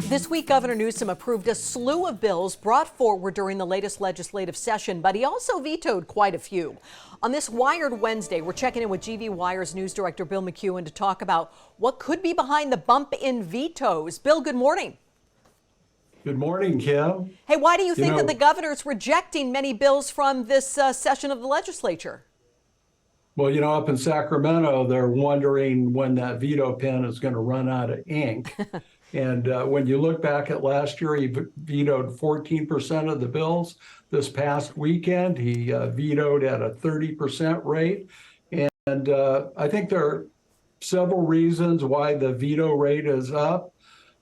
This week, Governor Newsom approved a slew of bills brought forward during the latest legislative session, but he also vetoed quite a few. On this Wired Wednesday, we're checking in with GV Wire's news director Bill McEwen to talk about what could be behind the bump in vetoes. Bill, good morning. Good morning, Kim. Hey, why do you think that the governor's rejecting many bills from this session of the legislature? Well, up in Sacramento, they're wondering when that veto pen is going to run out of ink. And when you look back at last year, he vetoed 14% of the bills. This past weekend, he vetoed at a 30% rate. And I think there are several reasons why the veto rate is up.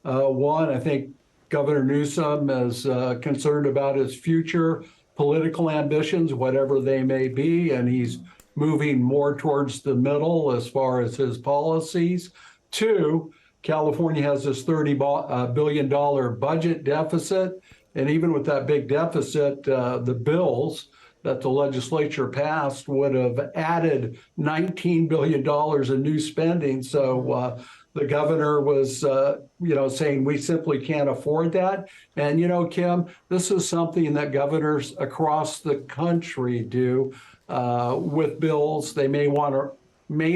One, I think Governor Newsom is concerned about his future political ambitions, whatever they may be, and he's moving more towards the middle as far as his policies. Two, California has this $30 billion budget deficit. And even with that big deficit, the bills that the legislature passed would have added $19 billion in new spending. So the governor was, saying we simply can't afford that. And, Kim, this is something that governors across the country do with bills. They may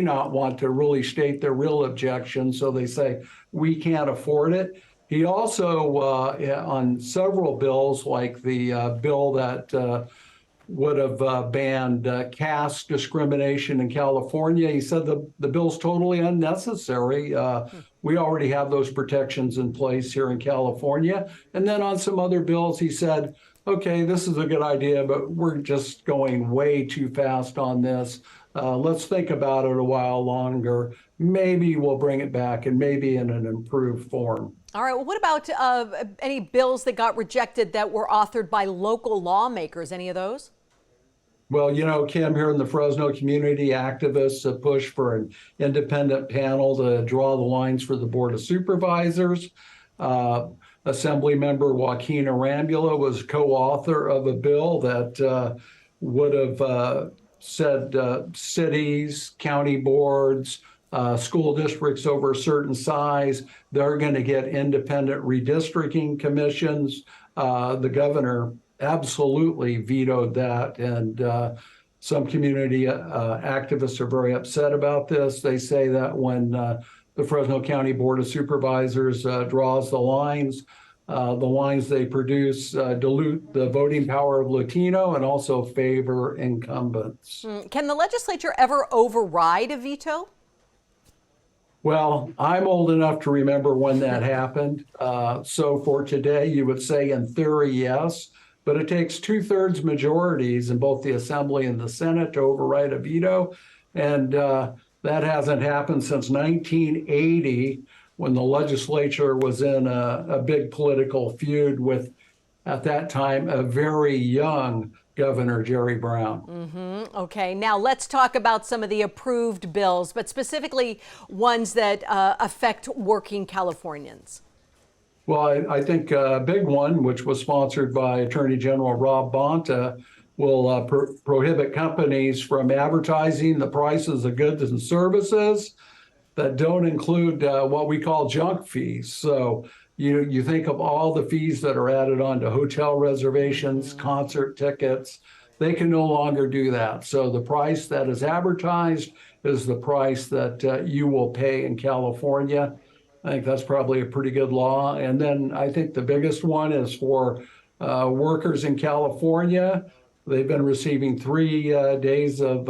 not want to really state their real objection, so they say, we can't afford it. He also, on several bills, like the bill that would have banned caste discrimination in California, he said the bill's totally unnecessary. We already have those protections in place here in California. And then on some other bills, he said, okay, this is a good idea, but we're just going way too fast on this. Let's think about it a while longer. Maybe we'll bring it back, and maybe in an improved form. All right. Well, what about any bills that got rejected that were authored by local lawmakers? Any of those? Well, Kim, here in the Fresno community, activists have pushed for an independent panel to draw the lines for the Board of Supervisors. Assemblymember Joaquin Arambula was co-author of a bill that would have said cities, county boards, school districts over a certain size, they're going to get independent redistricting commissions. The governor absolutely vetoed that, and some community activists are very upset about this. They say that when the Fresno County Board of Supervisors draws the lines they produce dilute the voting power of Latino and also favor incumbents. Can the legislature ever override a veto? Well, I'm old enough to remember when that happened. So for today, you would say in theory, yes, but it takes 2/3 majorities in both the Assembly and the Senate to override a veto. And that hasn't happened since 1980, when the legislature was in a big political feud with, at that time, a very young Governor Jerry Brown. Okay, now let's talk about some of the approved bills, but specifically ones that affect working Californians. Well, I think a big one, which was sponsored by Attorney General Rob Bonta, will prohibit companies from advertising the prices of goods and services that don't include what we call junk fees. So you think of all the fees that are added on to hotel reservations, concert tickets, they can no longer do that. So the price that is advertised is the price that you will pay in California. I think that's probably a pretty good law. And then I think the biggest one is for workers in California. They've been receiving 3 days of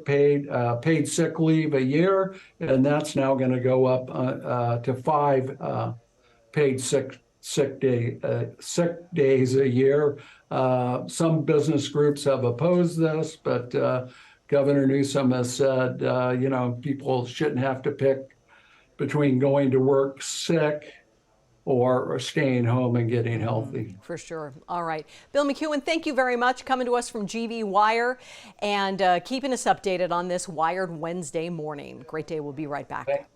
paid sick leave a year, and that's now going to go up to 5 paid sick days a year. Some business groups have opposed this, but Governor Newsom has said, people shouldn't have to pick between going to work sick or staying home and getting healthy. For sure. All right. Bill McEwen, thank you very much coming to us from GV Wire and keeping us updated on this Wired Wednesday morning. Great day. We'll be right back.